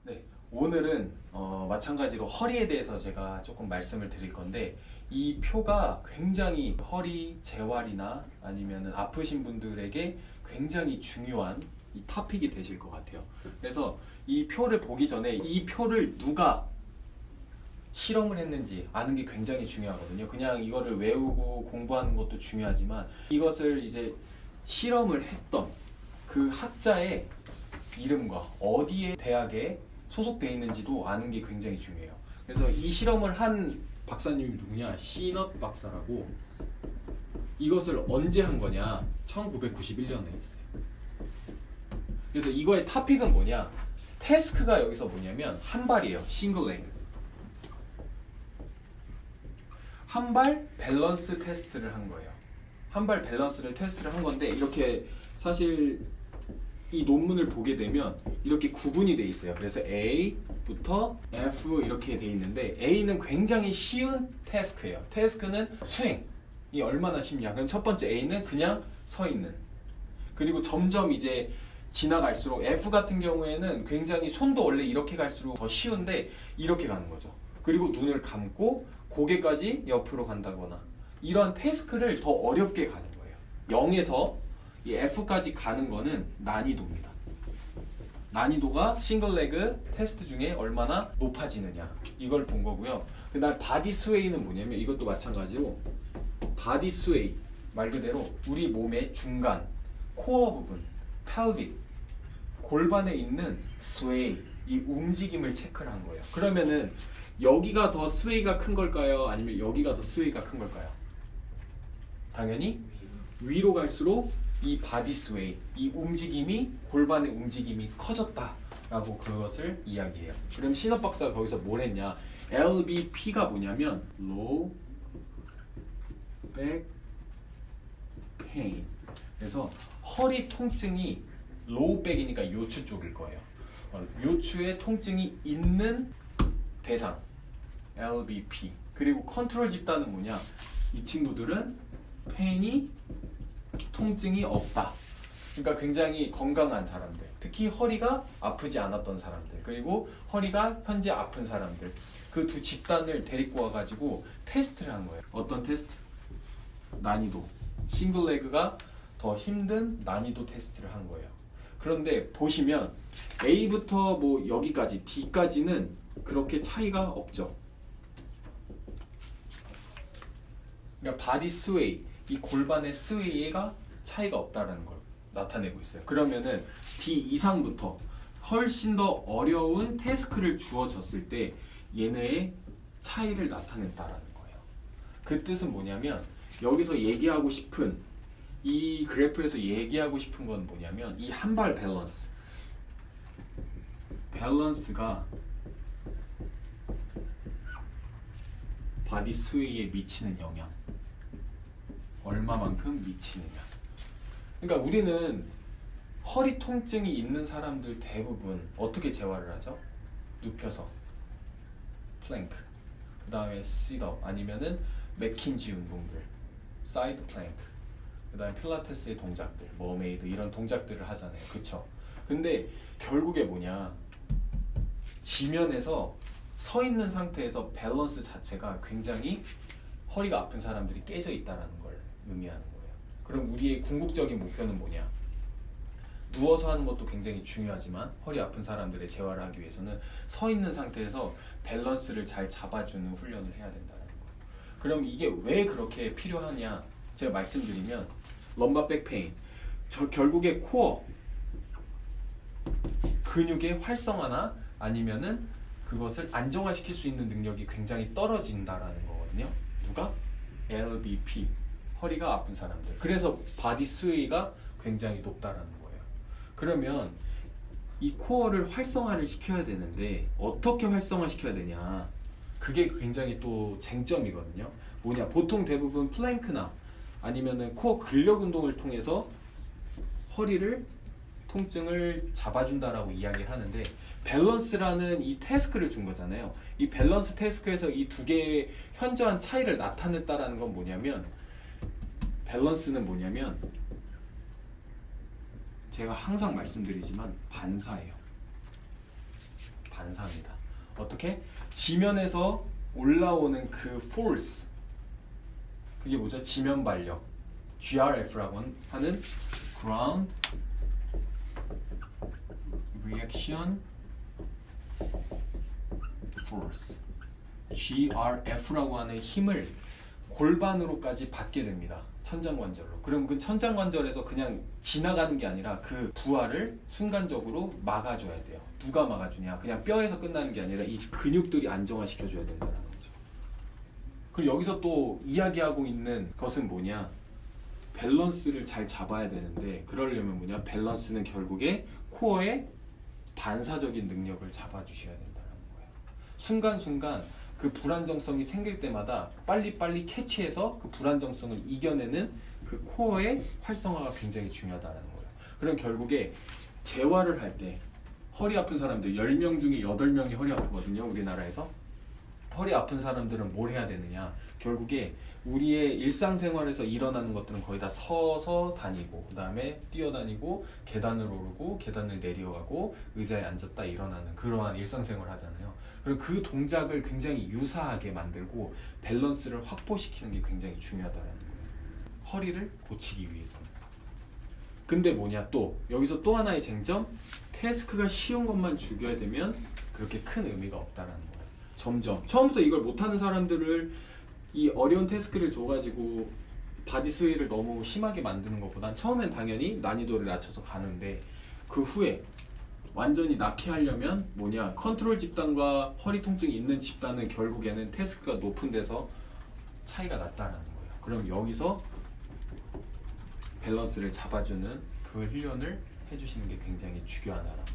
네, 오늘은 마찬가지로 허리에 대해서 제가 조금 말씀을 드릴 건데 이 표가 굉장히 허리 재활이나 아니면 아프신 분들에게 굉장히 중요한 이 토픽이 되실 것 같아요. 그래서 이 표를 보기 전에 이 표를 누가 실험을 했는지 아는 게 굉장히 중요하거든요. 그냥 이거를 외우고 공부하는 것도 중요하지만 이것을 이제 실험을 했던 그 학자의 이름과 어디에 대학에 소속되어 있는지도 아는 게 굉장히 중요해요. 그래서 이 실험을 한 박사님이 누구냐? 시넛 박사라고. 이것을 언제 한 거냐? 1991년에 했어요. 그래서 이거의 토픽은 뭐냐? 태스크가 여기서 뭐냐면 한 발이에요. 싱글 레그. 한 발 밸런스 테스트를 한 거예요. 한 발 밸런스를 테스트를 한 건데 이렇게 사실 이 논문을 보게 되면 이렇게 구분이 돼 있어요. 그래서 A부터 F 이렇게 돼 있는데 A는 굉장히 쉬운 태스크예요. 태스크는 수행이 얼마나 쉽냐. 그럼 첫 번째 A는 그냥 서 있는. 그리고 점점 이제 지나갈수록 F 같은 경우에는 굉장히 손도 원래 이렇게 갈수록 더 쉬운데 이렇게 가는 거죠. 그리고 눈을 감고 고개까지 옆으로 간다거나 이런 태스크를 더 어렵게 가는 거예요. 0에서 이 F까지 가는 거는 난이도입니다. 난이도가 싱글 레그 테스트 중에 얼마나 높아지느냐 이걸 본 거고요. 그다음 바디 스웨이는 뭐냐면 이것도 마찬가지로 바디 스웨이 말 그대로 우리 몸의 중간 코어 부분 펠빅 골반에 있는 스웨이 이 움직임을 체크를 한 거예요. 그러면은 여기가 더 스웨이가 큰 걸까요? 아니면 여기가 더 스웨이가 큰 걸까요? 당연히 위로 갈수록 이 바디 스웨이, 이 움직임이 골반의 움직임이 커졌다라고 그것을 이야기해요. 그럼 신업 박사가 거기서 뭘 했냐? LBP가 뭐냐면 Low Back Pain. 그래서 허리 통증이 로우 백이니까 요추 쪽일 거예요. 요추에 통증이 있는 대상 LBP. 그리고 컨트롤 집단은 뭐냐? 이 친구들은 페인이 통증이 없다. 그러니까 굉장히 건강한 사람들, 특히 허리가 아프지 않았던 사람들, 그리고 허리가 현재 아픈 사람들, 그 두 집단을 데리고 와가지고 테스트를 한 거예요. 어떤 테스트? 난이도. 싱글 레그가 더 힘든 난이도 테스트를 한 거예요. 그런데 보시면 A부터 뭐 여기까지 D까지는 그렇게 차이가 없죠. 그러니까 바디 스웨이, 이 골반의 스웨이가 차이가 없다라는 걸 나타내고 있어요. 그러면은 D 이상부터 훨씬 더 어려운 태스크를 주어졌을 때 얘네의 차이를 나타낸다라는 거예요. 그 뜻은 뭐냐면 여기서 얘기하고 싶은 이 그래프에서 얘기하고 싶은 건 뭐냐면 이 한 발 밸런스가 바디 스웨이에 미치는 영향 얼마만큼 미치느냐. 그러니까 우리는 허리 통증이 있는 사람들 대부분 어떻게 재활을 하죠? 눕혀서 플랭크, 그 다음에 시트업 아니면은 맥킨지 운동들, 사이드 플랭크, 그 다음에 필라테스의 동작들, 머메이드 이런 동작들을 하잖아요. 그쵸? 근데 결국에 뭐냐, 지면에서 서 있는 상태에서 밸런스 자체가 굉장히 허리가 아픈 사람들이 깨져 있다는 걸 의미하는 거예요. 그럼 우리의 궁극적인 목표는 뭐냐? 누워서 하는 것도 굉장히 중요하지만 허리 아픈 사람들의 재활을 하기 위해서는 서 있는 상태에서 밸런스를 잘 잡아주는 훈련을 해야 된다는 거예요. 그럼 이게 왜 그렇게 필요하냐? 제가 말씀드리면 럼바 백페인, 결국에 코어 근육의 활성화나 아니면은 그것을 안정화시킬 수 있는 능력이 굉장히 떨어진다라는 거거든요. 누가? LBP, 허리가 아픈 사람들. 그래서 바디 스웨이가 굉장히 높다라는 거예요. 그러면 이 코어를 활성화를 시켜야 되는데 어떻게 활성화시켜야 되냐? 그게 굉장히 또 쟁점이거든요. 뭐냐? 보통 대부분 플랭크나 아니면은 코어 근력 운동을 통해서 허리를 통증을 잡아준다라고 이야기를 하는데 밸런스라는 이 태스크를 준 거잖아요. 이 밸런스 태스크에서 이 두 개의 현저한 차이를 나타냈다라는 건 뭐냐면 밸런스는 뭐냐면 제가 항상 말씀드리지만 반사예요. 반사합니다. 어떻게? 지면에서 올라오는 그 force, 그게 뭐죠? 지면 발력, GRF라고 하는 ground reaction force, GRF라고 하는 힘을 골반으로까지 받게 됩니다. 천장관절로. 그럼 그 천장관절에서 그냥 지나가는 게 아니라 그 부하를 순간적으로 막아줘야 돼요. 누가 막아주냐? 그냥 뼈에서 끝나는 게 아니라 이 근육들이 안정화시켜줘야 된다는 거죠. 그리고 여기서 또 이야기하고 있는 것은 뭐냐? 밸런스를 잘 잡아야 되는데, 그러려면 뭐냐? 밸런스는 결국에 코어의 반사적인 능력을 잡아주셔야 된다는 거예요. 순간순간 그 불안정성이 생길 때마다 빨리빨리 캐치해서 그 불안정성을 이겨내는 그 코어의 활성화가 굉장히 중요하다는 거예요. 그럼 결국에 재활을 할 때 허리 아픈 사람들 10명 중에 8명이 허리 아프거든요. 우리나라에서. 허리 아픈 사람들은 뭘 해야 되느냐? 결국에 우리의 일상생활에서 일어나는 것들은 거의 다 서서 다니고, 그 다음에 뛰어다니고, 계단을 오르고, 계단을 내려가고, 의자에 앉았다 일어나는 그러한 일상생활을 하잖아요. 그럼 그 동작을 굉장히 유사하게 만들고 밸런스를 확보시키는 게 굉장히 중요하다는 거예요. 허리를 고치기 위해서는. 근데 뭐냐, 또 여기서 또 하나의 쟁점, 태스크가 쉬운 것만 죽여야 되면 그렇게 큰 의미가 없다는 거예요. 점점 처음부터 이걸 못하는 사람들을 이 어려운 태스크를 줘가지고 바디 스웨이를 너무 심하게 만드는 것보단 처음엔 당연히 난이도를 낮춰서 가는데, 그 후에 완전히 낫게 하려면 뭐냐, 컨트롤 집단과 허리 통증이 있는 집단은 결국에는 태스크가 높은 데서 차이가 났다는 거예요. 그럼 여기서 밸런스를 잡아주는 그 훈련을 해주시는 게 굉장히 중요하다는 거예요.